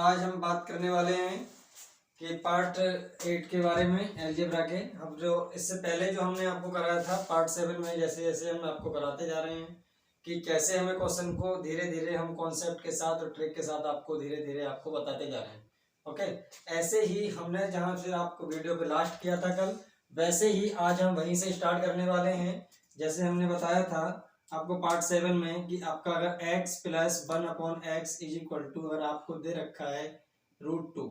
आज हम बात करने वाले हैं कि पार्ट 8 के बारे में अलजेब्रा के। हम जो इससे पहले जो हमने आपको कराया था पार्ट 7 में, जैसे जैसे हम आपको कराते जा रहे हैं कि कैसे हमें क्वेश्चन को धीरे धीरे हम कॉन्सेप्ट के साथ और ट्रिक के साथ आपको धीरे धीरे आपको बताते जा रहे हैं। ओके, ऐसे ही हमने जहाँ से आपको वीडियो पे लास्ट किया था कल, वैसे ही आज हम वहीं से स्टार्ट करने वाले हैं। जैसे हमने बताया था आपको पार्ट 7 में कि आपका अगर x plus 1/x is equal to, अगर आपको दे रखा है √2,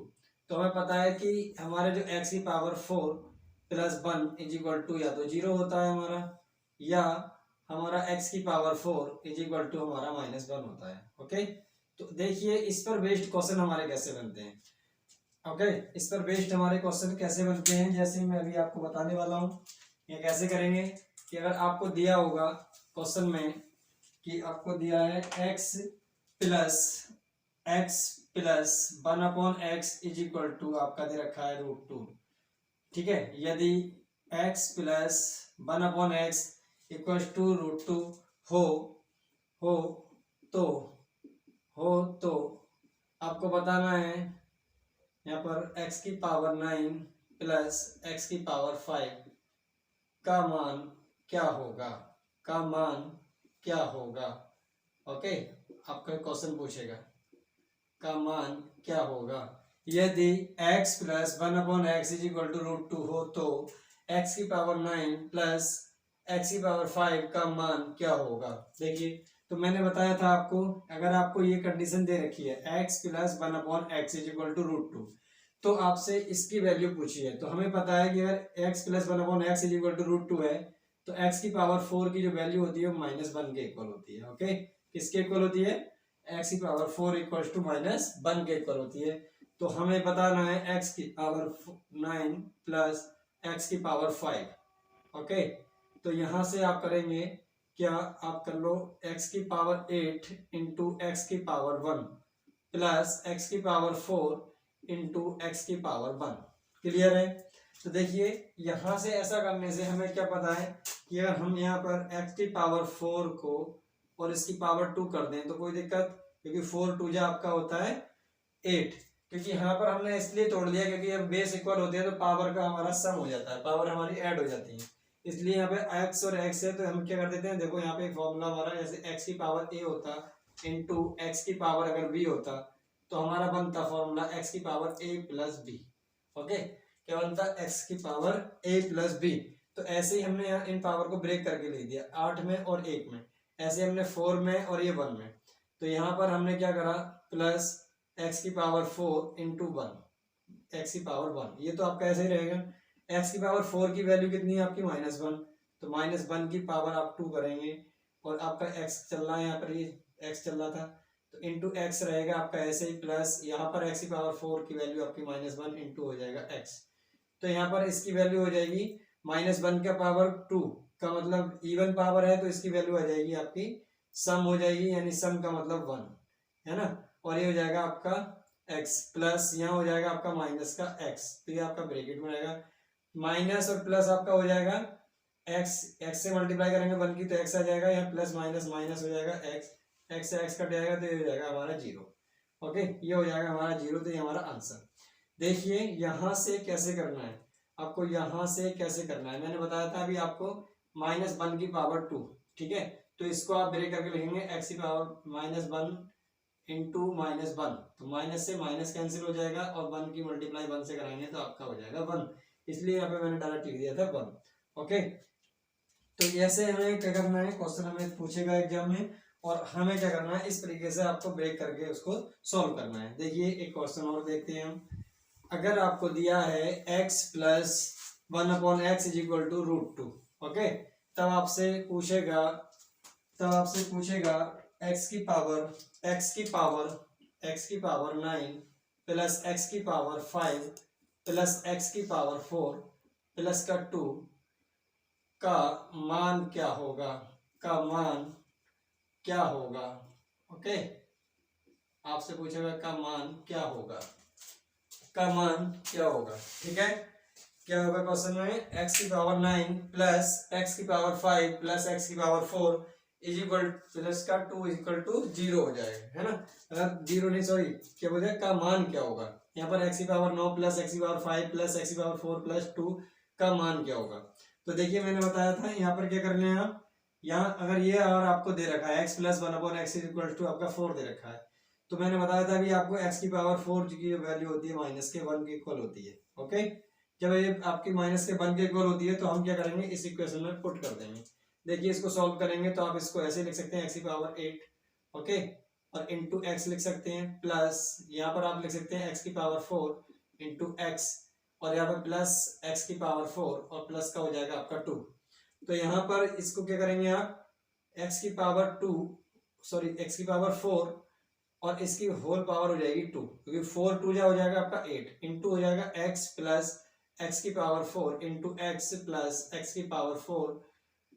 तो हमें पता है कि हमारे जो x की power 4 plus 1 is equal to या तो 0 होता है हमारा, या हमारा x की पावर 4 इज इक्वल टू हमारा -1 होता है। ओके, तो देखिए इस पर बेस्ड क्वेश्चन हमारे कैसे बनते हैं। ओके, इस पर बेस्ड हमारे क्वेश्चन कैसे बनते हैं, जैसे मैं अभी आपको बताने वाला हूँ। ये कैसे करेंगे कि अगर आपको दिया होगा क्वेश्चन में कि आपको दिया है x plus 1/x is equal to, आपका दे रखा है √2। ठीक है, यदि x plus 1/x equal to √2 हो तो आपको बताना है यहाँ पर x की पावर 9 प्लस x की पावर 5 का मान क्या होगा, का मान क्या होगा। ओके, आपका क्वेश्चन पूछेगा का मान क्या होगा। यदि x plus 1/x is equal to √2 हो तो x की पावर 9 प्लस x की पावर 5 का मान क्या होगा। देखिए, तो मैंने बताया था आपको, अगर आपको ये कंडीशन दे रखी है x plus 1/x is equal to √2, तो आपसे इसकी वैल्यू पूछी है। तो हमें पता है कि अगर x plus 1/x is equal to √2 है तो x की पावर 4 की जो वैल्यू होती है -1 के इक्वल होती है। ओके, किसके इक्वल होती है, x की पावर 4 इक्वल टू -1 के इक्वल होती है। तो हमें बताना है x की पावर 9 प्लस x की पावर 5। ओके, तो यहां से आप करेंगे क्या, आप कर लो x की पावर 8 इंटू एक्स की पावर 1 प्लस x की पावर 4 इंटू एक्स की पावर 1। क्लियर है। तो देखिए यहां से ऐसा करने से हमें क्या पता है कि अगर हम यहाँ पर x की पावर 4 को और इसकी पावर 2 कर दें तो कोई दिक्कत, क्योंकि 4 2 जा आपका होता है 8। क्योंकि यहाँ पर हमने इसलिए तोड़ दिया क्योंकि जब बेस इक्वल होते हैं तो पावर का हमारा सम हो जाता है, पावर हमारी ऐड हो जाती है। इसलिए यहाँ पे x और x है तो हम क्या कर देते हैं, देखो यहाँ पे एक फॉर्मूला हमारा, जैसे x की पावर a होता इंटू x की पावर अगर b होता तो हमारा बनता फॉर्मूला x की power a plus b। Okay, क्या बनता, x की पावर a प्लस b। तो ऐसे ही हमने यहाँ इन पावर को ब्रेक करके लिख दिया 8 में और 1 में, ऐसे हमने 4 में और ये 1 में। तो यहाँ पर हमने क्या करा, प्लस x की पावर 4 इंटू 1, एक्स की पावर 1। ये तो आपका ऐसे ही रहेगा। x की पावर 4 की वैल्यू कितनी है आपकी -1, तो -1 की पावर आप 2 करेंगे और आपका x चल रहा है, यहाँ पर ये x चल रहा था तो इंटू एक्स रहेगा आपका ऐसे ही, प्लस यहाँ पर x की पावर 4 की वैल्यू आपकी -1 इंटू हो जाएगा x। तो यहाँ पर इसकी वैल्यू हो जाएगी -1 का पावर 2 का मतलब इवन पावर है तो इसकी वैल्यू आ जाएगी आपकी सम हो जाएगी, यानी सम का मतलब 1 है ना। और ये हो जाएगा आपका x प्लस यहाँ हो जाएगा आपका माइनस का x, तो ये आपका ब्रैकेट में रहेगा। माइनस और प्लस आपका हो जाएगा x से मल्टीप्लाई करेंगे 1 की तो x आ जाएगा, यहाँ प्लस माइनस माइनस हो जाएगा x से x कट जाएगा तो ये हो जाएगा हमारा 0। ओके, ये हो जाएगा हमारा 0, तो ये हमारा आंसर। देखिए यहाँ से कैसे करना है आपको, यहाँ से कैसे करना है मैंने बताया था अभी आपको, -1 की पावर 2। ठीक है, तो इसको आप ब्रेक करके लिखेंगे x की पावर -1 इंटू -1, तो माइनस से माइनस कैंसिल हो जाएगा और 1 की मल्टीप्लाई 1 से कराएंगे तो आपका हो जाएगा 1, इसलिए यहाँ पे मैंने डायरेक्ट लिख दिया था 1। ओके, तो ऐसे हमें क्या करना है, क्वेश्चन हमें पूछेगा एग्जाम में और हमें क्या करना है, इस तरीके से आपको ब्रेक करके उसको सॉल्व करना है। देखिए एक क्वेश्चन और देखते हैं हम। अगर आपको दिया है x plus 1/x is equal to √2, okay, तब आपसे पूछेगा x की पावर 9 प्लस x की पावर 5 प्लस x की पावर 4 प्लस का 2 का मान क्या होगा, का मान क्या होगा। ओके, आपसे पूछेगा का मान क्या होगा, का मान क्या होगा। ठीक है, क्या होगा क्वेश्चन में, x की पावर 9 प्लस x की पावर 5 प्लस x की पावर 4 इज इक्वल प्लस का 2 इज इक्वल टू 0 हो जाएगा, है ना। अगर 0 नहीं, सॉरी क्या बोलते हैं, का मान क्या होगा यहाँ पर, एक्स की पावर 9 प्लस एक्स की पावर 5 प्लस एक्स की पावर 4 प्लस 2 का मान क्या होगा। तो देखिए मैंने बताया था यहाँ पर क्या करने हैं आप, यहाँ अगर ये और आपको दे रखा है X plus 1 upon X is equal to आपका 4 दे रखा है, तो मैंने बताया था अभी आपको एक्स की पावर 4 की वैल्यू होती है माइनस के 1 के इक्वल होती है। ओके, जब ये आपकी माइनस के 1 के इक्वल होती है तो हम क्या करेंगे, इस इक्वेशन में पुट कर देंगे। देखिए इसको सॉल्व करेंगे तो आप इसको ऐसे लिख सकते हैं एक्स की पावर 8, ओके, और इंटू एक्स लिख सकते हैं, प्लस यहाँ पर आप लिख सकते हैं एक्स की पावर 4 इंटू एक्स, और यहाँ पर प्लस एक्स की पावर 4 और प्लस का हो जाएगा आपका 2। तो यहाँ पर इसको क्या करेंगे आप, एक्स की पावर 2 सॉरी एक्स की पावर 4 और इसकी होल पावर हो जाएगी 2, क्योंकि 4 2 जा हो जाएगा आपका 8 इंटू हो जाएगा एक्स प्लस एक्स की power 4 into x plus x की पावर 4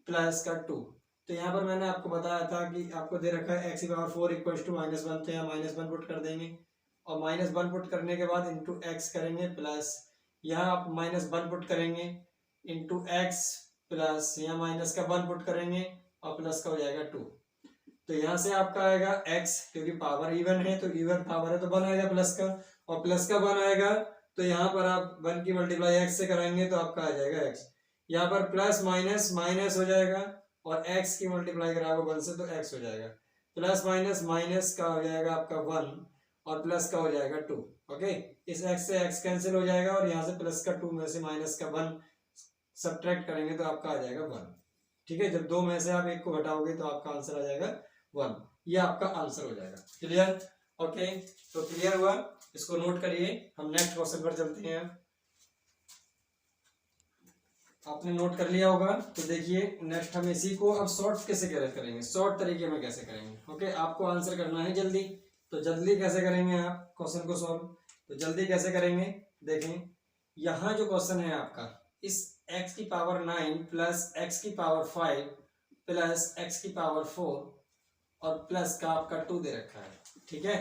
प्लस का 2। तो यहाँ पर मैंने आपको बताया था कि आपको दे रखा है एक्स की पावर 4 इक्वल टू -1, तो यहाँ -1 पुट कर देंगे और -1 पुट करने के बाद इंटू एक्स करेंगे, प्लस यहाँ आप -1 पुट करेंगे इंटू एक्स, प्लस यहाँ माइनस का 1 पुट करेंगे और प्लस का हो जाएगा 2। तो यहाँ से आपका आएगा x, क्योंकि पावर इवन है तो इवन पावर है तो 1 आएगा प्लस का, और प्लस का 1 आएगा तो यहाँ पर आप 1 की मल्टीप्लाई x से कराएंगे तो आपका आ जाएगा x। यहाँ पर प्लस माइनस माइनस हो जाएगा और x की मल्टीप्लाई कराओगे 1 से तो x हो जाएगा, प्लस माइनस माइनस का हो जाएगा आपका 1 और प्लस का हो जाएगा 2। ओके, इस x से x कैंसिल हो जाएगा और यहाँ से प्लस का 2 में से माइनस का 1 सब्ट्रैक्ट करेंगे तो आपका आ जाएगा 1। ठीक है, जब 2 में से आप 1 को घटाओगे तो आपका आंसर आ जाएगा 1। ये आपका आंसर हो जाएगा। क्लियर? ओके, तो क्लियर हुआ, इसको नोट करिए। हम नेक्स्ट क्वेश्चन पर चलते हैं। आपने नोट कर लिया होगा तो देखिए नेक्स्ट हम इसी को अब शॉर्ट कैसे करेंगे, शॉर्ट तरीके में कैसे करेंगे। ओके, आपको आंसर करना है जल्दी, तो जल्दी कैसे करेंगे आप क्वेश्चन को सॉल्व, तो जल्दी कैसे करेंगे देखें। यहाँ जो क्वेश्चन है आपका, इस x की पावर 9 प्लस x की पावर 5 प्लस x की पावर 4 और प्लस का आपका 2 दे रखा है। ठीक है,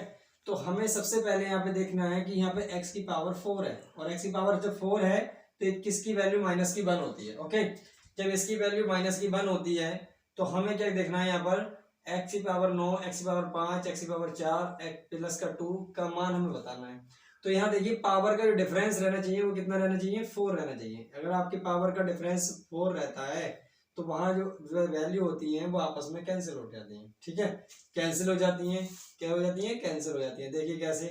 तो हमें सबसे पहले यहाँ पे देखना है कि यहाँ पे x की पावर 4 है और x की पावर जब 4 है तो किसकी वैल्यू माइनस की 1 होती है। ओके, जब इसकी वैल्यू माइनस की 1 होती है तो हमें क्या देखना है, यहाँ पर x की पावर 9 x की पावर 5 x की पावर 4 प्लस का 2 का मान हमें बताना है। तो यहाँ देखिए पावर का जो डिफरेंस रहना चाहिए वो कितना रहना चाहिए, 4 रहना चाहिए। अगर आपकी पावर का डिफरेंस 4 रहता है तो वहां जो वैल्यू होती है वो आपस में कैंसिल हो जाती हैं। ठीक है, कैंसिल हो जाती हैं, क्या हो जाती हैं, कैंसिल हो जाती हैं। देखिए कैसे,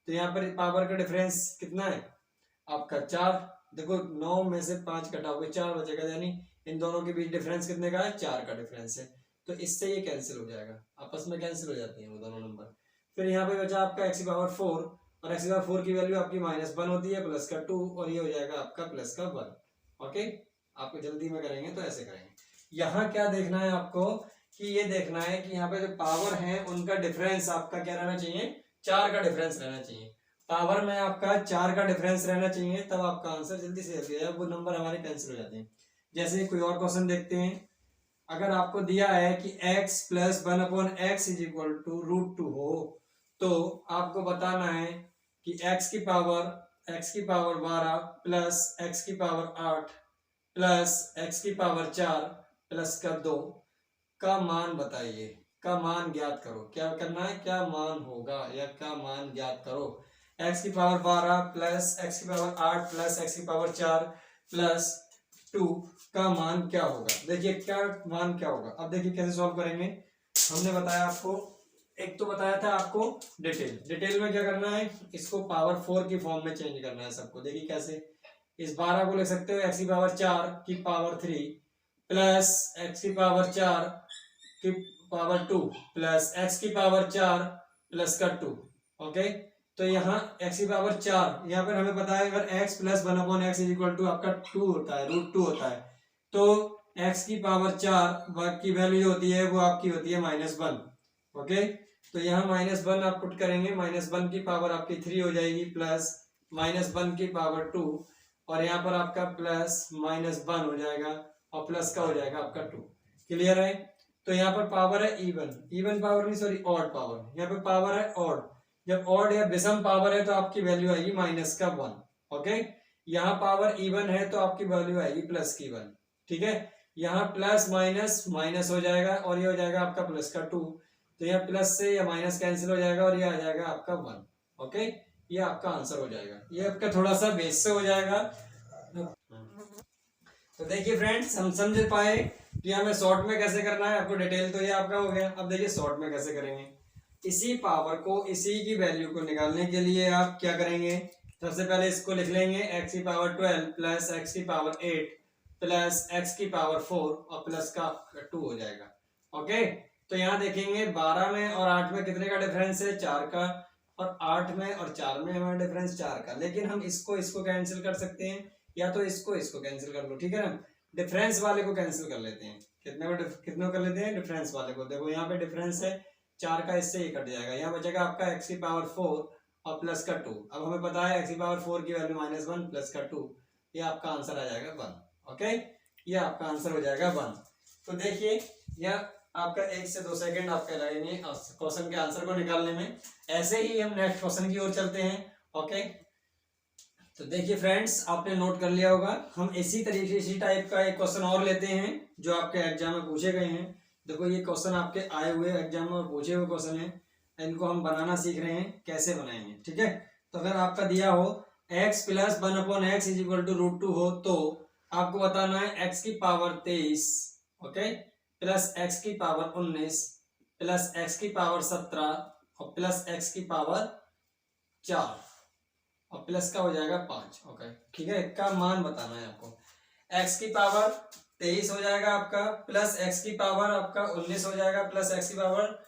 तो यहाँ पर पावर का डिफरेंस कितना है आपका 4, देखो 9 में से 5 घटाओगे 4 बचेगा, यानी इन दोनों के बीच डिफरेंस कितने का है, 4 का डिफरेंस है। तो इससे ये कैंसिल हो जाएगा, आपस में कैंसिल हो जाती हैं वो दोनों नंबर। फिर यहाँ पे बचा आपका x की पावर 4 और x की पावर 4 की वैल्यू आपकी -1 होती है, प्लस का 2 और ये हो जाएगा आपका प्लस का 1। ओके, आपको जल्दी में करेंगे तो ऐसे करेंगे। यहाँ क्या देखना है आपको कि ये देखना है कि यहाँ पे जो पावर है उनका डिफरेंस आपका क्या रहना चाहिए, 4 का डिफरेंस रहना चाहिए। पावर में आपका 4 का डिफरेंस रहना चाहिए, तब आपका आंसर जल्दी से जल्दी आएगा, वो नंबर हमारे कैंसिल हो जाते हैं। जैसे कोई और क्वेश्चन देखते हैं, अगर आपको दिया है कि x plus 1 upon X is equal to √2 हो, तो आपको बताना है कि x की पावर 12 प्लस x की पावर 8 प्लस x की पावर 4 प्लस का 2 का मान बताइए, का मान ज्ञात करो। क्या करना है, क्या मान होगा या क्या मान ज्ञात करो। x की पावर 12 प्लस x की पावर 8 प्लस x की पावर 4 प्लस 2 का मान क्या होगा। देखिए क्या मान क्या होगा, अब देखिए कैसे सॉल्व करेंगे। हमने बताया आपको, एक तो बताया था आपको डिटेल में क्या करना है, इसको पावर 4 की फॉर्म में चेंज करना है सबको। देखिए कैसे, इस 12 को लिख सकते हो x की पावर 4 की पावर 3 प्लस x की पावर 4 की पावर 2 प्लस x की पावर 4 प्लस का 2। ओके, तो यहाँ x की पावर 4, यहाँ पर हमें पता है अगर x plus 1 upon X is equal to आपका 2 होता है, √2 होता है, तो x की पावर 4 की वैल्यू जो होती है वो आपकी होती है -1। ओके, तो यहाँ -1 आप पुट करेंगे, -1 की पावर आपकी 3 हो जाएगी प्लस -1 की पावर 2 और यहाँ पर आपका प्लस -1 हो जाएगा और प्लस का हो जाएगा आपका 2। क्लियर है? तो यहाँ पर पावर है इवन पावर नहीं सॉरी ऑड पावर, यहाँ पे पावर है ऑड। जब ऑड या विषम पावर है तो आपकी वैल्यू आएगी -1। ओके, यहाँ पावर इवन है तो आपकी वैल्यू आएगी +1। ठीक है, यहाँ प्लस माइनस माइनस हो जाएगा और ये हो जाएगा आपका प्लस का 2, तो यहाँ प्लस से या माइनस कैंसिल हो जाएगा और ये आ जाएगा आपका 1। ओके, ये आपका आंसर हो जाएगा। ये आपका थोड़ा सा बेस से हो जाएगा। तो देखिए फ्रेंड्स, हम समझ पाए कि हमें शॉर्ट में कैसे करना है। आपको डिटेल तो ये आपका हो गया। अब देखिए शॉर्ट में कैसे करेंगे। इसी पावर को, इसी की वैल्यू को निकालने के लिए आप क्या करेंगे, सबसे पहले इसको लिख लेंगे x की पावर 12 प्लस x की पावर 8 प्लस x की पावर 4 और प्लस का 2 हो जाएगा। ओके, तो यहाँ देखेंगे 12 में और 8 में कितने का डिफरेंस है, 4 का, और 8 में और 4 में हमारा डिफरेंस 4 का। लेकिन हम इसको कैंसिल कर सकते हैं, या तो इसको कैंसिल कर लो, ठीक है ना। डिफरेंस वाले को कैंसिल कर लेते हैं। कितने को कर लेते हैं, डिफरेंस वाले को। देखो यहाँ पे डिफरेंस है 4 का, इससे ही कट जाएगा। यहाँ बचेगा आपका x की पावर 4 और प्लस का 2। अब हमें पता है x की पावर 4 की वैल्यू -1 प्लस का 2, ये आपका आंसर आ जाएगा 1। ओके, ये आपका आंसर हो जाएगा 1। तो देखिए यह आपका 1 से 2 सेकंड आपके लगेंगे क्वेश्चन के आंसर को निकालने में। ऐसे ही हम नेक्स्ट क्वेश्चन की ओर चलते हैं। ओके, तो देखिए फ्रेंड्स, आपने नोट कर लिया होगा। हम इसी तरीके से, इसी टाइप का एक क्वेश्चन और लेते हैं जो आपके एग्जाम में पूछे गए हैं। देखो ये क्वेश्चन आपके आए हुए एग्जाम में पूछे हुए क्वेश्चन है, इनको हम बनाना सीख रहे हैं कैसे बनाएंगे। ठीक है, तो अगर आपका दिया हो x plus 1/x is equal to √2 हो, तो आपको बताना है x की पावर 23, ओके, प्लस x की पावर 19 प्लस x की पावर 17 और प्लस x की पावर 4 और प्लस का हो जाएगा 5। ओके, ठीक है, का मान बताना है आपको। x की पावर 23 हो जाएगा आपका, प्लस x की पावर आपका 19 हो जाएगा, प्लस x की पावर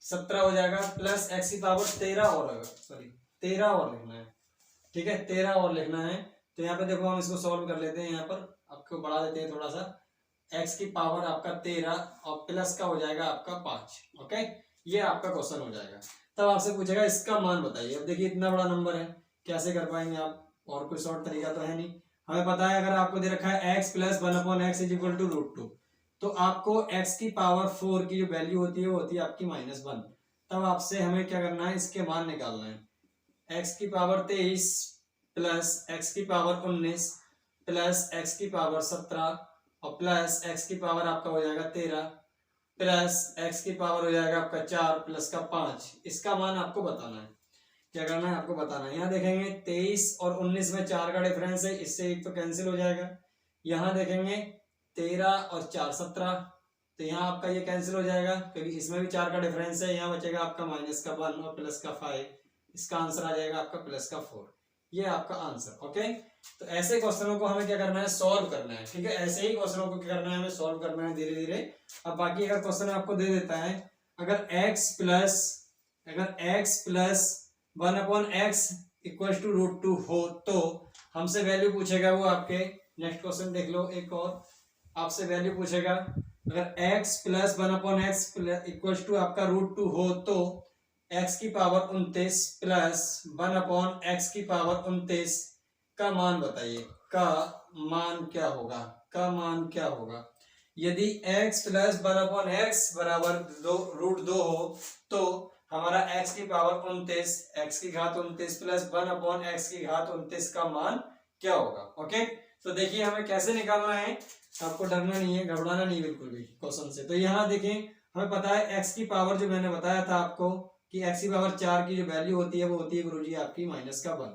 17 हो जाएगा, प्लस x की पावर 13 और, सॉरी 13 और लिखना है। ठीक है, 13 और लिखना है। तो यहाँ पे देखो हम इसको सॉल्व कर लेते हैं। यहाँ पर आपको बढ़ा देते हैं थोड़ा सा। x की पावर आपका 13 और प्लस का हो जाएगा आपका 5। ओके, ये आपका क्वेश्चन हो जाएगा। तब आपसे पूछेगा इसका मान बताइए। अब देखिए इतना बड़ा नंबर है, कैसे कर पाएंगे आप, और कोई शॉर्ट तरीका तो है नहीं। हमें पता है अगर आपको दे रखा है x plus 1/x is equal to √2, तो आपको x की पावर 4 की जो वैल्यू होती है वो होती है आपकी -1। तब आपसे हमें क्या करना है, इसके मान निकालना है। x की पावर 23 प्लस x की पावर 19 प्लस x की पावर 17 और प्लस x की पावर आपका हो जाएगा 13 प्लस x की पावर हो जाएगा आपका 4 प्लस का 5। इसका मान आपको बताना है। क्या करना है, आपको बताना है। यहाँ देखेंगे 23 और 19 में 4 का डिफरेंस है, इससे एक तो कैंसिल हो जाएगा। यहाँ देखेंगे 13 और 4 17, तो यहाँ आपका ये कैंसिल हो जाएगा क्योंकि इसमें भी 4 का डिफरेंस है। यहाँ बचेगा आपका -1 और प्लस का 5। इसका आंसर आ जाएगा आपका प्लस का 4। ये आपका आंसर। ओके, तो ऐसे क्वेश्चनों को हमें क्या करना है, सॉल्व करना है। ठीक है, ऐसे ही क्वेश्चनों को क्या करना है, हमें सॉल्व करना है धीरे धीरे। अब बाकी अगर क्वेश्चन आपको दे देता है, अगर x plus 1/x equal to √2 हो, तो हमसे वैल्यू पूछेगा वो आपके। नेक्स्ट क्वेश्चन देख लो, एक और आपसे वैल्यू पूछेगा। अगर x plus 1/x equal to आपका √2 हो, तो x की पावर 29 प्लस 1/x की पावर 29 का मान बताइए। का मान क्या होगा, का मान क्या होगा। यदि x प्लस 1/x बराबर √2 हो, तो हमारा x की पावर 29, x की घात 29 प्लस 1/x की घात 29 का मान क्या होगा। ओके, तो देखिए हमें कैसे निकालना है। आपको डरना नहीं है, घबराना नहीं बिल्कुल भी क्वेश्चन से। तो यहाँ देखें, हमें पता है x की पावर, जो मैंने बताया था आपको कि x की पावर 4 की जो वैल्यू होती है वो होती है गुरुजी आपकी -1।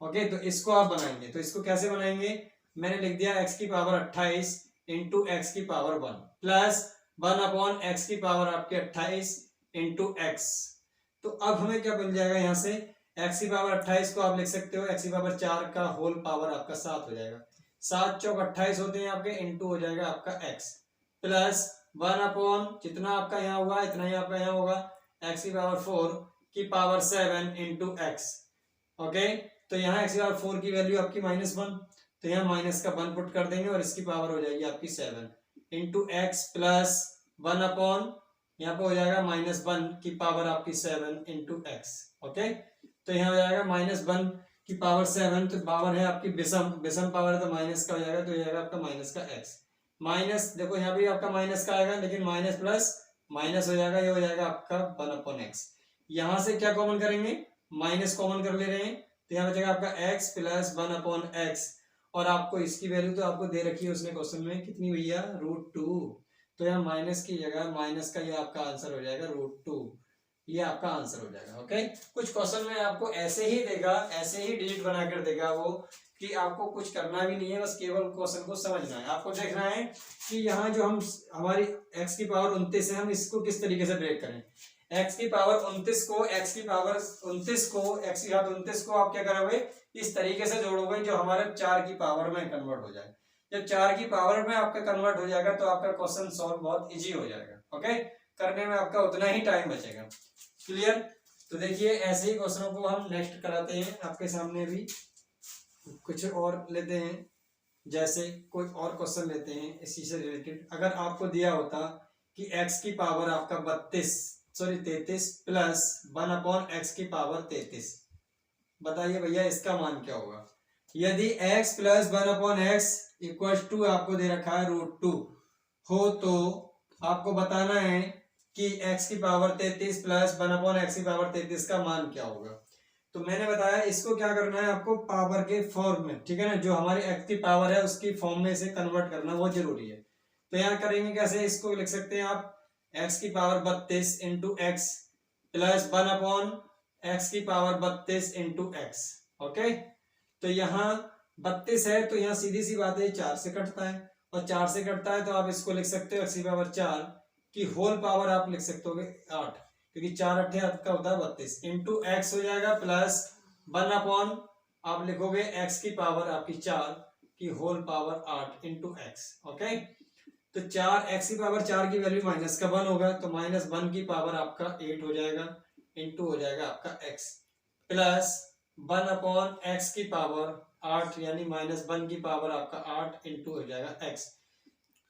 ओके, तो इसको आप बनाएंगे। तो इसको कैसे बनाएंगे, मैंने लिख दिया x की पावर 28 इंटू x की पावर 1 प्लस 1/x की पावर आपके 28 इंटू x। तो अब हमें क्या बन जाएगा, यहाँ से x की पावर 28 को आप लिख सकते हो x की पावर 4 का होल पावर आपका 7 हो जाएगा। 7 चौक 28 होते हैं आपके, इंटू हो जाएगा आपका x प्लस 1/ जितना आपका यहाँ हुआ इतना ही आपका यहाँ होगा x की पावर 4 की पावर 7 इंटू x। ओके, तो यहाँ x की पावर 4 की वैल्यू आपकी -1, तो यहाँ माइनस का 1 पुट कर देंगे और इसकी पावर हो जाएगी आपकी 7 इंटू x प्लस 1/ यहाँ पे हो जाएगा -1 की पावर आपकी 7 इंटू x। ओके, तो यहाँ हो जाएगा -1 की पावर 7, तो पावर है आपकी विषम पावर है, तो माइनस का हो जाएगा, तो ये आपका माइनस का x। माइनस देखो यहाँ भी आपका माइनस का आएगा, लेकिन माइनस प्लस माइनस हो जाएगा, ये हो जाएगा आपका 1/x। यहाँ से क्या कॉमन करेंगे, माइनस कॉमन कर ले रहे हैं, तो यहाँ बचेगा आपका x प्लस 1/x और आपको इसकी वैल्यू तो आपको दे रखी है उसने क्वेश्चन में कितनी भैया, √2। तो यहाँ माइनस की जगह माइनस का ये आपका आंसर हो जाएगा √2, ये आपका आंसर हो जाएगा। ओके, कुछ क्वेश्चन में आपको ऐसे ही देगा, ऐसे ही डिजिट बना कर देगा वो, कि आपको कुछ करना भी नहीं है, बस केवल क्वेश्चन को समझना है। आपको देखना है कि यहाँ जो हम हमारी x की पावर 29 है, हम इसको किस तरीके से ब्रेक करें। x की पावर 29 को x की पावर 29 को x की घात 29 को आप क्या करोगे, इस तरीके से जोड़ोगे जो हमारे 4 की पावर में कन्वर्ट हो जाए। जब 4 की पावर में आपका कन्वर्ट हो जाएगा तो आपका क्वेश्चन सॉल्व बहुत इजी हो जाएगा। ओके, करने में आपका उतना ही टाइम बचेगा। क्लियर? तो देखिए ऐसे ही क्वेश्चनों को हम नेक्स्ट कराते हैं आपके सामने। भी कुछ और लेते हैं, जैसे कोई और क्वेश्चन लेते हैं इसी से रिलेटेड। अगर आपको दिया होता कि x की पावर आपका 33 प्लस 1/x की पावर 33, बताइए भैया इसका मान क्या होगा। यदि x plus 1/x equal to आपको दे रखा है √2 हो, तो आपको बताना है कि x की पावर 33 प्लस 1/x की पावर 33 का मान क्या होगा। तो मैंने बताया इसको क्या करना है आपको पावर के फॉर्म में, ठीक है ना, जो हमारी x की पावर है उसकी फॉर्म में से कन्वर्ट करना बहुत जरूरी है। तो यहाँ करेंगे कैसे, इसको लिख सकते हैं आप x की power 32 into x plus 1/x की पावर 32 इंटू एक्स। ओके, तो यहाँ 32 है तो यहाँ सीधी सी बात है 4 से कटता है, और 4 से कटता है तो आप इसको लिख सकते हो x की पावर 4 की होल पावर आप लिख सकते हो 8, क्योंकि 4 8 आपका होता है 32 इंटू एक्स हो जाएगा प्लस 1/ आप लिखोगे x की पावर आपकी 4 की whole power 8 into X. Okay, तो 4 x की पावर 4 की वैल्यू माइनस का 1 होगा, तो -1 की पावर आपका 8 हो जाएगा इंटू हो जाएगा आपका x प्लस 1/x की पावर 8 यानी -1 की पावर आपका 8 इंटू हो जाएगा x।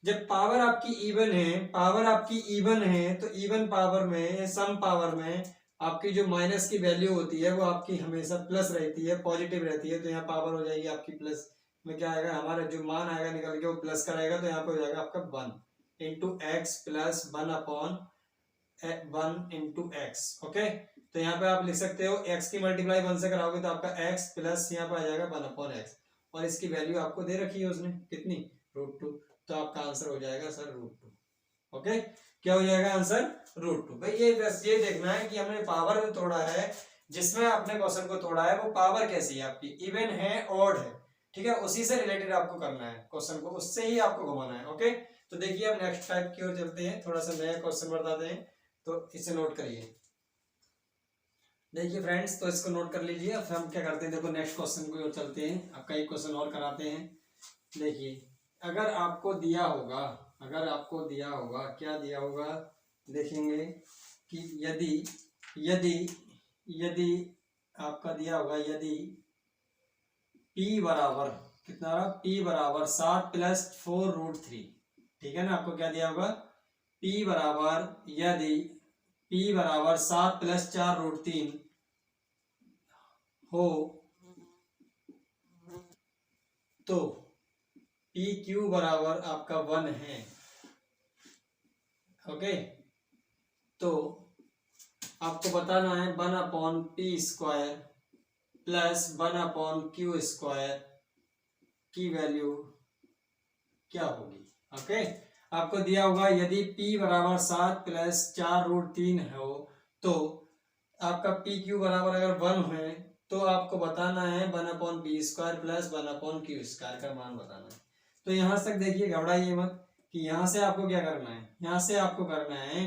जब पावर आपकी इवन है, पावर आपकी इवन है, तो इवन पावर में, सम पावर में आपकी जो माइनस की वैल्यू होती है वो आपकी हमेशा प्लस रहती है, पॉजिटिव रहती है। तो यहाँ पावर हो जाएगी आपकी प्लस में, क्या आएगा हमारा जो मान आएगा निकल के वो प्लस का रहेगा, तो यहाँ पे हो जाएगा आपका 1 into x plus 1/1 into X. Okay, तो यहाँ पे आप लिख सकते हो x की मल्टीप्लाई 1 से कराओगे तो आपका x प्लस यहाँ पे आ जाएगा 1/x, और इसकी वैल्यू आपको दे रखी है उसने कितनी, √2। तो आपका आंसर हो जाएगा सर √2। ओके, क्या हो जाएगा आंसर √2। भाई ये बस ये देखना है कि हमने पावर में तोड़ा है, जिसमें आपने क्वेश्चन को तोड़ा है वो पावर कैसी है आपकी, इवन है ऑड है, ठीक है, उसी से रिलेटेड आपको करना है क्वेश्चन को, उससे ही आपको घुमाना है। ओके, तो देखिए अब नेक्स्ट टाइप की ओर चलते हैं, थोड़ा सा नया क्वेश्चन बताते हैं, तो इसे नोट करिए। देखिए फ्रेंड्स, तो इसको नोट कर लीजिए। अब हम क्या करते हैं, देखो नेक्स्ट क्वेश्चन की ओर चलते हैं, अब कई क्वेश्चन और कराते हैं। देखिए अगर आपको दिया होगा, अगर आपको दिया होगा, क्या दिया होगा, देखेंगे कि यदि यदि यदि आपका दिया होगा, यदि p बराबर कितना, p बराबर 7 प्लस 4√3, ठीक है ना, आपको क्या दिया होगा, p बराबर, यदि p बराबर 7 प्लस 4√3 हो तो PQ बराबर आपका 1 है। ओके, तो आपको बताना है 1/p² प्लस 1/q² की वैल्यू क्या होगी। ओके, आपको दिया होगा यदि p बराबर 7 प्लस 4√3 हो तो आपका PQ बराबर अगर 1 है तो आपको बताना है 1/p² प्लस 1/q² का मान बताना है। तो यहां तक देखिए, घबराइए मत कि यहां से आपको क्या करना है, यहां से आपको करना है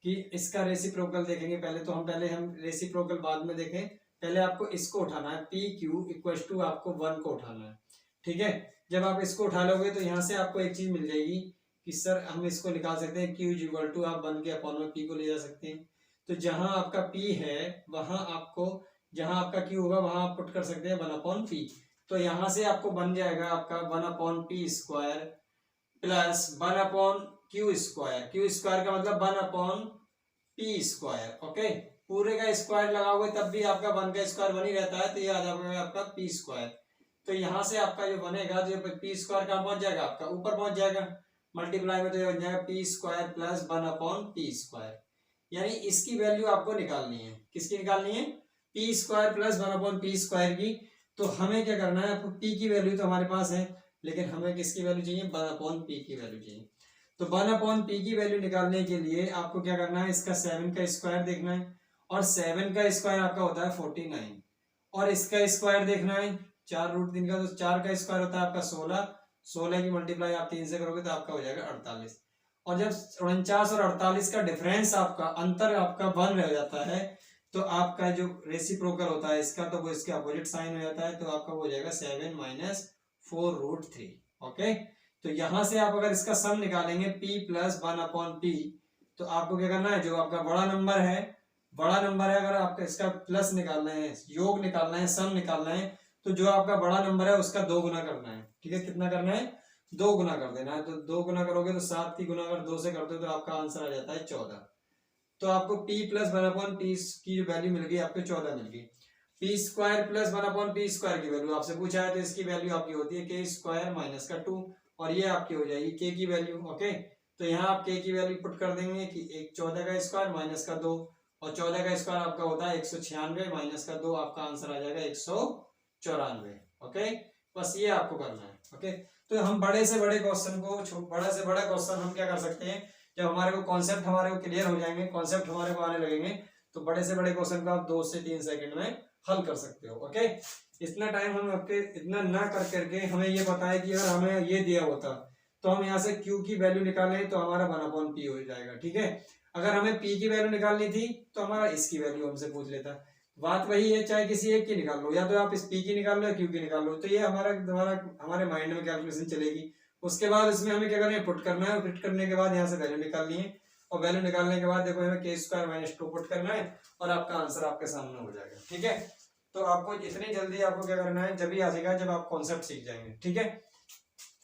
कि इसका रेसिप्रोकल देखेंगे पहले, तो पहले हम रेसिप्रोकल बाद में देखें, पहले आपको इसको उठाना है, PQ इक्वल टू आपको 1 को उठाना है, ठीक है। जब आप इसको उठा लोगे तो यहाँ से आपको एक चीज मिल जाएगी कि सर हम इसको निकाल सकते हैं Q इक्वल टू, आप 1 के अपॉन में P को ले जा सकते हैं। तो जहां आपका P है वहां आपको, जहां आपका Q होगा वहां आप पुट कर सकते हैं 1/P। तो यहां से आपको बन जाएगा आपका 1/p² प्लस 1/q²। q² का मतलब 1/p²। ओके, पूरे का स्क्वायर लगाओगे तब भी आपका 1 का स्क्वायर 1 ही रहता है, तो ये आ जाएगा आपका p²। तो यहाँ से आपका जो बनेगा, जो p² कहाँ पहुंच जाएगा, आपका ऊपर पहुंच जाएगा, मल्टीप्लाई में तो ये बन जाएगा p² प्लस 1/p²। यानी इसकी वैल्यू आपको निकालनी है, किसकी निकालनी है, p² प्लस 1/p² की। तो हमें क्या करना है, पी की वैल्यू तो हमारे पास है, लेकिन हमें किसकी वैल्यू चाहिए, 1/p की वैल्यू चाहिए। तो 1/p की वैल्यू निकालने के लिए आपको क्या करना है, इसका 7 का स्क्वायर देखना है, और 7 का स्क्वायर आपका होता है 49, और इसका स्क्वायर देखना है 4√3 का, तो 4 का स्क्वायर होता है आपका 16, 16 की मल्टीप्लाई आप 3 से करोगे तो आपका हो जाएगा 48। और जब 49 और 48 का डिफरेंस आपका अंतर आपका 1 रह जाता है, तो आपका जो रेसिप्रोकल होता है इसका, तो वो इसके अपोजिट साइन हो जाता है, तो आपका वो हो जाएगा 7 - 4√3। ओके, तो यहां से आप अगर इसका सम निकालेंगे p + 1/p, तो आपको क्या करना है, जो आपका बड़ा नंबर है, अगर आपका इसका प्लस निकालना है, योग निकालना है, सम निकालना है, तो जो आपका बड़ा नंबर है उसका 2 गुना करना है। ठीक है, कितना करना है, 2 गुना कर देना है। तो 2 गुना करोगे तो 7 की गुना अगर 2 से करते हो तो आपका आंसर आ जाता है 14। तो आपको p + 1/p की जो वैल्यू मिल गई आपको 14 मिल गई। p² + 1/p² की वैल्यू आपसे पूछा है, तो इसकी वैल्यू आपकी होती है k² - 2, और ये आपकी हो जाएगी k की वैल्यू। ओके, तो यहाँ आप k की वैल्यू पुट कर देंगे कि 14 का स्क्वायर माइनस का 2, और 14 का स्क्वायर आपका होता है 196 माइनस का 2, आपका आंसर आ जाएगा 194। ओके, बस ये आपको करना है। ओके, तो हम बड़े से बड़े क्वेश्चन को, बड़ा से बड़ा क्वेश्चन हम क्या कर सकते हैं, जब हमारे को कॉन्सेप्ट हमारे को क्लियर हो जाएंगे, कॉन्सेप्ट हमारे को आने लगेंगे, तो बड़े से बड़े क्वेश्चन को आप 2 से 3 सेकंड में हल कर सकते हो। ओके, इतना टाइम हम आपके इतना ना कर करके हमें ये पता है कि अगर हमें ये दिया होता तो हम यहाँ से q की वैल्यू निकालें तो हमारा 1/p हो जाएगा। ठीक है, अगर हमें p की वैल्यू निकालनी थी तो हमारा इसकी वैल्यू हमसे पूछ लेता। बात वही है, चाहे किसी एक की निकाल लो, या तो आप इस p की निकाल लो या q की निकाल लो, तो ये हमारे माइंड में कैलकुलेशन चलेगी। उसके बाद इसमें हमें क्या करना है, पुट करना है, और पुट करने के बाद यहाँ से वैल्यू निकालनी है, और वैल्यू निकालने के बाद देखो हमें k² - 2 पुट करना है, और आपका आंसर आपके सामने हो जाएगा। ठीक है, तो आपको इतनी जल्दी आपको क्या करना है, जब ही आ जाएगा जब आप कॉन्सेप्ट सीख जाएंगे। ठीक है,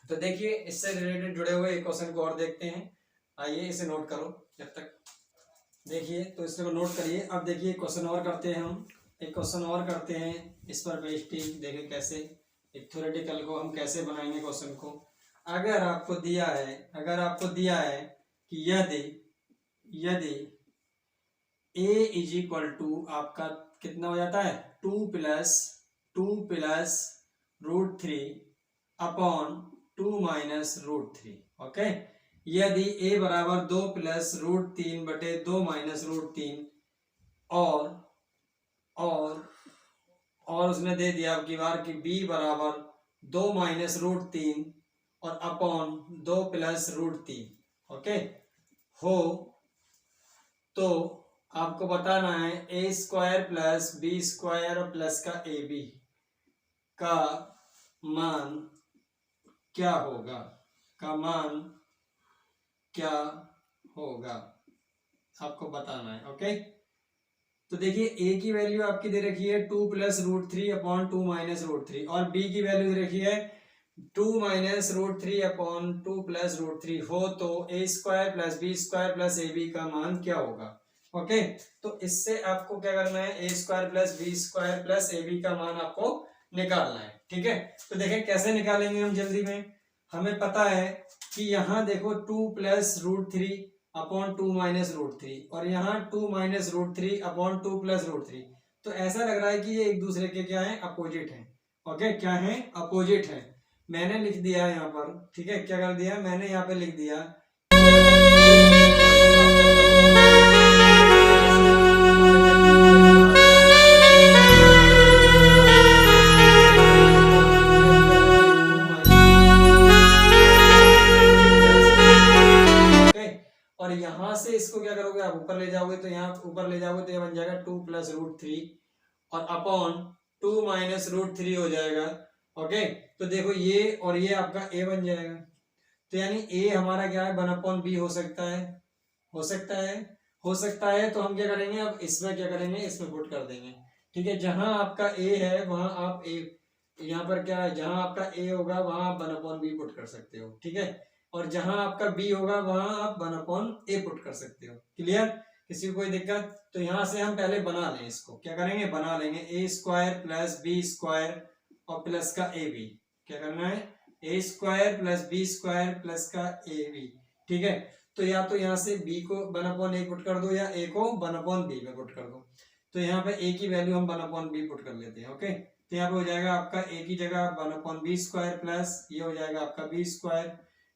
तो देखिए इससे रिलेटेड जुड़े हुए एक क्वेश्चन को और देखते हैं। आइए इसे नोट करो जब तक, देखिए तो इसको नोट करिए। अब देखिए क्वेश्चन और करते हैं, हम एक क्वेश्चन और करते हैं इस पर बेस्ड, देखिए कैसे एक थ्योरेटिकल को हम कैसे बनाएंगे क्वेश्चन को। अगर आपको दिया है कि यदि a = आपका कितना हो जाता है, 2 + √3/2 - √3। ओके, यदि a बराबर 2 + √3/2 - √3, और उसने दे दिया अब की बार कि b बराबर 2 - √3 और अपॉन 2 + √3। ओके, हो तो आपको बताना है a² + b² प्लस का ab का मान क्या होगा, आपको बताना है। ओके, तो देखिए a की वैल्यू आपकी दे रखी है 2 + √3/2 - √3, और b की वैल्यू दे रखी है 2 - √3/2 + √3, हो तो a² + b² प्लस ab का मान क्या होगा। ओके, तो इससे आपको क्या करना है, a² + b² प्लस ab का मान आपको निकालना है। ठीक है, तो देखें कैसे निकालेंगे हम जल्दी में। हमें पता है कि यहाँ देखो 2 + √3/2 - √3, और यहाँ 2 - √3/2 + √3, तो ऐसा लग रहा है कि ये एक दूसरे के क्या है, अपोजिट है। ओके, क्या है, अपोजिट है। मैंने लिख दिया है यहाँ पर, ठीक है, क्या कर दिया मैंने यहाँ पे लिख दिया और यहाँ से इसको क्या करोगे, आप ऊपर ले जाओगे, तो यहाँ ऊपर ले जाओगे तो ये बन जाएगा 2 + √3 और अपॉन 2 - √3 हो जाएगा। ओके, तो देखो ये और ये आपका a बन जाएगा, तो यानी a हमारा क्या है, 1/b हो सकता है। तो हम क्या करेंगे, अब इसमें क्या करेंगे, इसमें पुट कर देंगे। ठीक है, जहां आपका a है वहां आप a, यहाँ पर क्या है, जहां आपका a होगा वहां आप 1/b पुट कर सकते हो। ठीक है, और जहां आपका b होगा वहां आप 1/a पुट कर सकते हो। क्लियर, किसी को कोई दिक्कत। तो यहां से हम पहले बना लें, इसको क्या करेंगे, बना लेंगे a² + b² और प्लस का ab। क्या करना है, a² + b² प्लस का ab। ठीक है, तो या तो यहाँ से b को 1/a पुट कर दो, या a को 1/b में पुट कर दो। तो यहाँ पे a की वैल्यू हम 1/b पुट कर लेते हैं। ओके, तो यहाँ पे हो जाएगा आपका ए की जगह 1/b² प्लस ये हो जाएगा आपका b²।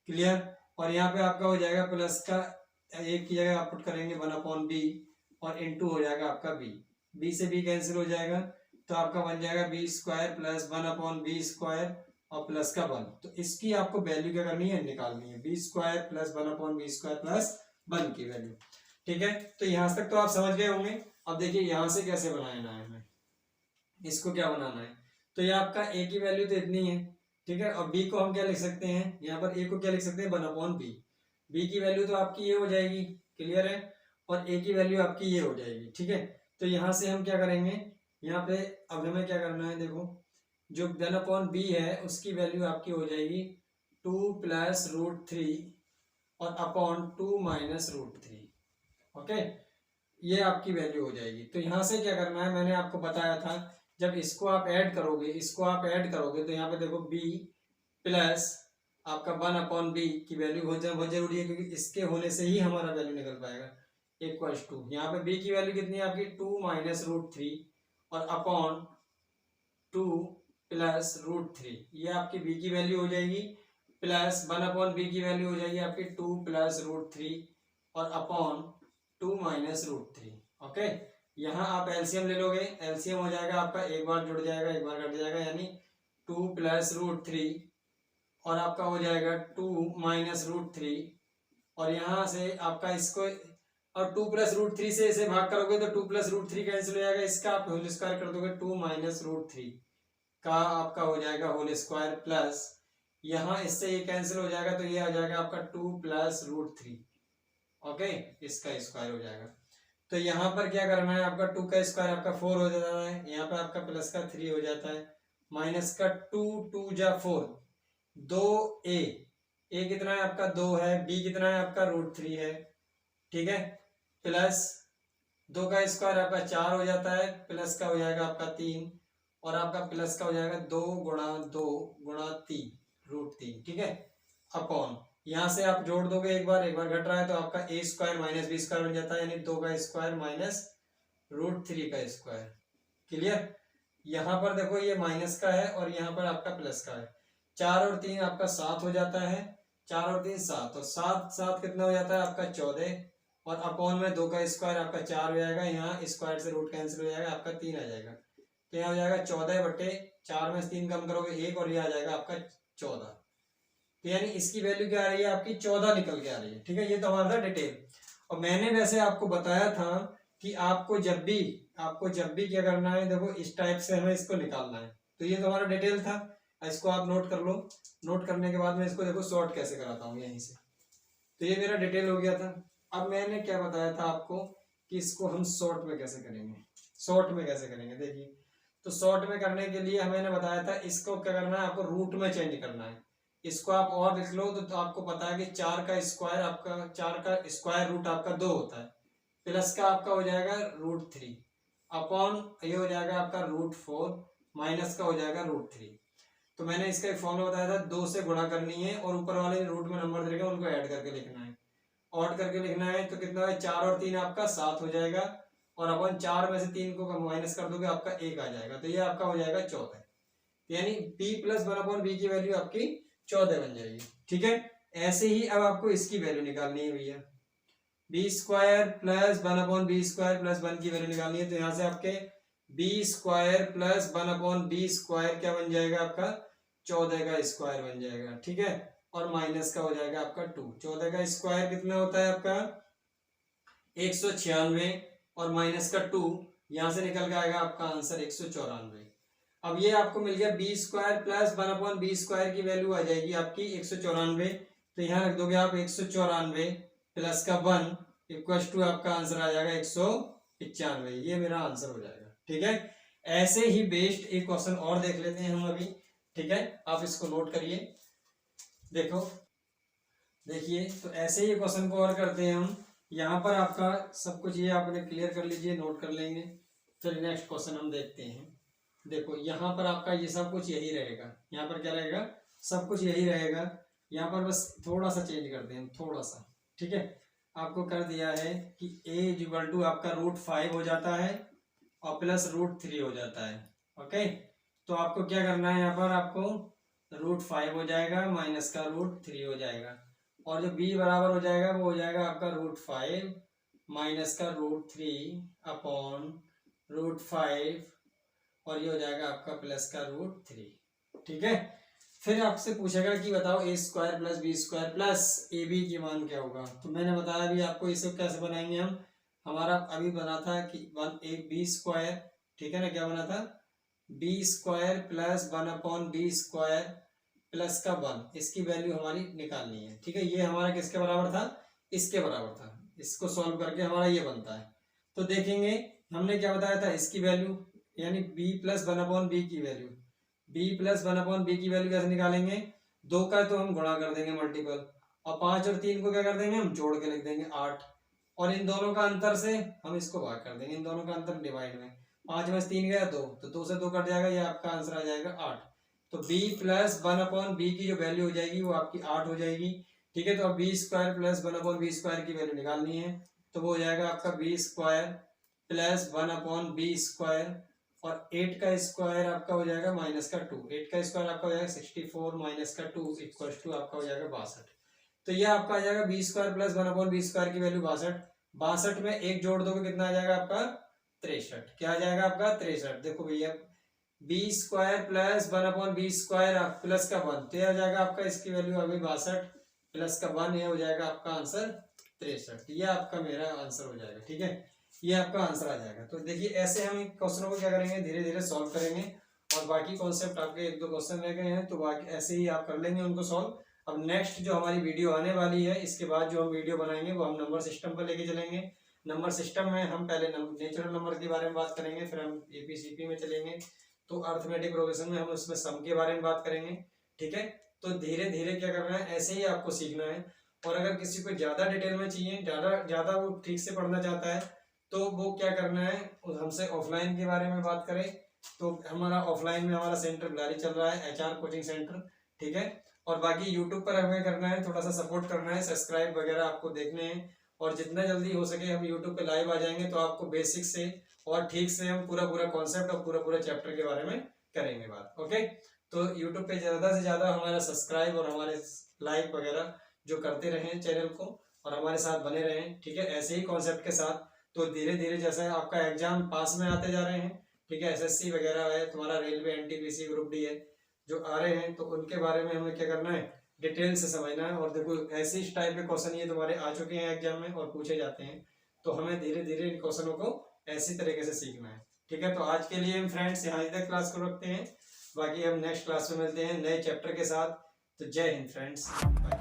क्लियर। और यहाँ पे आपका हो जाएगा प्लस का ए की जगह आप पुट करेंगे 1/b और इनटू हो जाएगा आपका b से b कैंसिल हो जाएगा तो आपका बन जाएगा b² प्लस 1/b² और प्लस का 1। तो इसकी आपको वैल्यू क्या करनी है, निकालनी है, b² प्लस 1/b² प्लस 1 की वैल्यू। ठीक है, तो यहां तक तो आप समझ गए होंगे। अब देखिए यहां से कैसे बनाना है हमें, इसको क्या बनाना है। तो ये आपका a की वैल्यू तो इतनी है, ठीक है, और b को हम क्या लिख सकते हैं, यहाँ पर a को क्या लिख सकते हैं 1/b। b की वैल्यू तो आपकी ये हो जाएगी, क्लियर है, और a की वैल्यू आपकी ये हो जाएगी। ठीक है, तो यहाँ से हम क्या करेंगे, यहाँ पे अब हमें क्या करना है, देखो जो 1/b है उसकी वैल्यू आपकी हो जाएगी 2 + √3 और अपॉन 2 - √3। ओके, ये आपकी वैल्यू हो जाएगी। तो यहाँ से क्या करना है, मैंने आपको बताया था जब इसको आप ऐड करोगे, इसको आप ऐड करोगे तो यहाँ पे देखो b प्लस आपका 1/b की वैल्यू बहुत जरूरी है, क्योंकि इसके होने से ही हमारा वैल्यू निकल पाएगा, इक्वल्स टू यहाँ पे b की वैल्यू कितनी है आपकी 2 - √3 और अपॉन 2 + √3, ये आपकी b की वैल्यू हो जाएगी, प्लस 1/b की वैल्यू हो जाएगी आपकी 2 + √3 और अपॉन 2 - √3। ओके, यहाँ आप एलसीएम ले लोगे, एलसीएम हो जाएगा आपका, एक बार जुड़ जाएगा एक बार कट जाएगा, यानी 2 + √3 और आपका हो जाएगा 2 - √3 और यहाँ से आपका इसको और 2 + √3 से इसे भाग करोगे तो 2 + √3 कैंसिल हो जाएगा, इसका आप होल स्क्वायर कर दोगे 2 - √3 का आपका हो जाएगा होल स्क्वायर प्लस यहाँ इससे ये कैंसिल हो जाएगा तो ये आ जाएगा आपका 2 + √3। ओके, इसका स्क्वायर हो जाएगा। तो यहाँ पर क्या करना है, आपका 2 का स्क्वायर आपका 4 हो जाता है, यहाँ पर आपका प्लस का 3 हो जाता है, माइनस का 2 2 जा 4 2a, a कितना है आपका 2 है, b कितना है आपका √3 है, ठीक है, प्लस 2 का स्क्वायर आपका 4 हो जाता है, प्लस का हो जाएगा आपका 3 और आपका प्लस का हो जाएगा 2 × 2 × 3 √3। ठीक है, अपॉन यहाँ से आप जोड़ दोगे एक बार घट रहा है तो आपका a² - b² बन जाता है, यानी 2 का स्क्वायर माइनस √3 का स्क्वायर। क्लियर। यहाँ पर देखो ये माइनस का है और यहाँ पर आपका प्लस का है, 4 और 3 आपका 7 हो जाता है, 4 और 3 7 और 7 7 कितना हो जाता है आपका 14 और अपॉन में 2 का स्क्वायर आपका 4 हो जाएगा, यहाँ स्क्वायर से रूट कैंसिल हो जाएगा, आपका 3 आ जाएगा, तो यहाँ हो जाएगा 14/4 में से 3 कम करोगे 1 और ये आ जाएगा आपका 14। तो यानी इसकी वैल्यू क्या आ रही है आपकी 14 निकल के आ रही है। ठीक है, ये तो हमारा था डिटेल। और मैंने वैसे आपको बताया था कि आपको जब भी क्या करना है, देखो इस टाइप से हमें इसको निकालना है। तो ये तो हमारा डिटेल था, इसको आप नोट कर लो। नोट करने के बाद में इसको देखो सॉर्ट कैसे कराता हूँ यहीं से। तो ये मेरा डिटेल हो गया था। अब मैंने क्या बताया था आपको कि इसको हम शॉर्ट में कैसे करेंगे, देखिए तो शॉर्ट में करने के लिए मैंने बताया था इसको क्या करना है, आपको रूट में चेंज करना है। इसको आप और लिख लो तो आपको पता है कि 4 का स्क्वायर रूट आपका 2 होता है, प्लस का आपका हो जाएगा √3 अपॉन ये हो जाएगा आपका √4 माइनस का हो जाएगा √3। तो मैंने इसका एक फॉर्मूला बताया था, 2 से गुणा करनी है और ऊपर वाले रूट में नंबर दे रखे हैं उनको ऐड करके लिखना है, तो कितना है 4 और 3 आपका 7 हो जाएगा और अपन 4 में से 3 को माइनस कर दोगे आपका 1 आ जाएगा, तो ये आपका हो जाएगा 14। यानी b + 1/b की वैल्यू आपकी 14 बन जाएगी। ठीक है, ऐसे ही अब आपको इसकी वैल्यू निकालनी है भैया, b² + 1/b² + 1 की वैल्यू निकालनी है। तो यहाँ से आपके b² + 1/b² क्या बन जाएगा आपका 14 का स्क्वायर बन जाएगा। ठीक है, और माइनस का हो जाएगा आपका 2। 14 का स्क्वायर कितना होता है आपका 196 और माइनस का 2, यहां से निकल के आएगा आपका आंसर 194। अब ये आपको मिल गया b² + 1/b² की वैल्यू आ जाएगी आपकी 194। तो यहाँ रख दोगे आप 194 प्लस का 1 इक्वल्स टू आपका आंसर आ जाएगा 195। ये मेरा आंसर हो जाएगा। ठीक है, ऐसे ही बेस्ड एक क्वेश्चन और देख लेते हैं हम अभी। ठीक है, आप इसको नोट करिए, देखो देखिए, तो ऐसे ही क्वेश्चन को और करते हैं हम। यहाँ पर आपका सब कुछ ये आपने क्लियर कर लीजिए, नोट कर लेंगे, फिर नेक्स्ट क्वेश्चन हम देखते हैं। देखो यहाँ पर आपका ये सब कुछ यही रहेगा, यहाँ पर क्या रहेगा, सब कुछ यही रहेगा। यहाँ पर बस थोड़ा सा चेंज करते हैं, थोड़ा सा। ठीक है, आपको कर दिया है कि a = आपका √5 हो जाता है और प्लस √3 हो जाता है। ओके, तो आपको क्या करना है, यहाँ पर आपको √5 हो जाएगा माइनस का √3 हो जाएगा, और जो b बराबर हो जाएगा वो हो जाएगा आपका √5 माइनस का √3 अपॉन √5, और ये हो जाएगा आपका प्लस का √3। ठीक है, फिर आपसे पूछेगा कि बताओ a² plus b² plus ab की मान क्या होगा। तो मैंने बताया अभी आपको, इसे कैसे बनाएंगे हम, हमारा अभी बना था कि b², ठीक है ना, क्या बना था, b² प्लस 1/b² प्लस का 1, इसकी वैल्यू हमारी निकालनी है। ठीक है, ये हमारा किसके बराबर था, इसके बराबर था। इसको सॉल्व करके हमारा ये बनता है। तो देखेंगे हमने क्या बताया था, इसकी वैल्यू यानी b प्लस 1/b की वैल्यू, b प्लस 1/b की वैल्यू कैसे निकालेंगे, 2 का तो हम गुणा कर देंगे मल्टीपल, और 5 और 3 को क्या कर देंगे हम जोड़ के लिख देंगे 8, और इन दोनों का अंतर से हम इसको भाग कर देंगे, इन दोनों का अंतर डिवाइड में, 5 में से 3 गया 2, तो 2 से 2 कट जाएगा, ये आपका आंसर आ जाएगा 8। तो b प्लस 1/b की जो वैल्यू हो जाएगी वो आपकी 8 हो जाएगी। ठीक है, तो अब b² प्लस 1/b² की वैल्यू निकालनी है, तो वो हो जाएगा आपका b² प्लस 1/b², और 8 का स्क्वायर आपका हो जाएगा माइनस का 2, 8 का स्क्वायर आपका हो जाएगा 64 माइनस का 2 इक्वल टू आपका हो जाएगा 62। तो ये आपका आ जाएगा b² प्लस 1/b² की वैल्यू 62, 62 में 1 जोड़ दोगे कितना आ जाएगा आपका 63। क्या आ जाएगा आपका 63। देखो भैया b² प्लस 1/b² प्लस का 1, तो यह हो जाएगा आपका, इसकी वैल्यू अभी 62 प्लस का 1, यह हो जाएगा आपका आंसर 63। ये आपका मेरा आंसर हो जाएगा। ठीक है, ये आपका आंसर आ जाएगा। तो देखिए ऐसे हम क्वेश्चनों को क्या करेंगे, धीरे धीरे सॉल्व करेंगे, और बाकी कॉन्सेप्ट आपके 1-2 क्वेश्चन रह गए हैं, तो बाकी ऐसे ही आप कर लेंगे उनको सॉल्व। अब नेक्स्ट जो हमारी वीडियो आने वाली है, इसके बाद जो हम वीडियो बनाएंगे वो हम नंबर सिस्टम पर लेके चलेंगे। नंबर सिस्टम में हम पहले नेचुरल नंबर के बारे में बात करेंगे, फिर हम एपीसीपी में चलेंगे, तो अर्थमेटिक प्रोग्रेशन में हम उसमें सम के बारे में बात करेंगे। ठीक है, तो धीरे धीरे क्या करना है, ऐसे ही आपको सीखना है। और अगर किसी को ज्यादा डिटेल में चाहिए, ज्यादा वो ठीक से पढ़ना चाहता है, तो वो क्या करना है, हमसे ऑफलाइन के बारे में बात करें। तो हमारा ऑफलाइन में हमारा सेंटर बिलारी चल रहा है, HR कोचिंग सेंटर। ठीक है, और बाकी यूट्यूब पर हमें करना है, थोड़ा सा सपोर्ट करना है, सब्सक्राइब वगैरह आपको देखने हैं, और जितना जल्दी हो सके हम यूट्यूब पे लाइव आ जाएंगे, तो आपको बेसिक से और ठीक से हम पूरा कॉन्सेप्ट और पूरा चैप्टर के बारे में करेंगे बात। ओके, तो यूट्यूब पे ज्यादा से ज्यादा हमारा सब्सक्राइब और हमारे लाइक वगैरह जो करते रहें चैनल को, और हमारे साथ बने रहें। ठीक है, ऐसे ही कॉन्सेप्ट के साथ। तो धीरे धीरे जैसे आपका एग्जाम पास में आते जा रहे हैं, ठीक है, SSC वगैरह है, तुम्हारा रेलवे, NTPC, ग्रुप डी है जो आ रहे हैं, तो उनके बारे में हमें क्या करना है, डिटेल से समझना है। और देखो ऐसे इस टाइप के क्वेश्चन ये तुम्हारे आ चुके हैं एग्जाम में और पूछे जाते हैं, तो हमें धीरे धीरे इन क्वेश्चनों को ऐसी तरीके से सीखना है। ठीक है, तो आज के लिए हम फ्रेंड्स यहाँ तक क्लास को रखते हैं, बाकी हम नेक्स्ट क्लास में मिलते हैं नए चैप्टर के साथ। तो जय हिंद फ्रेंड्स, बाय।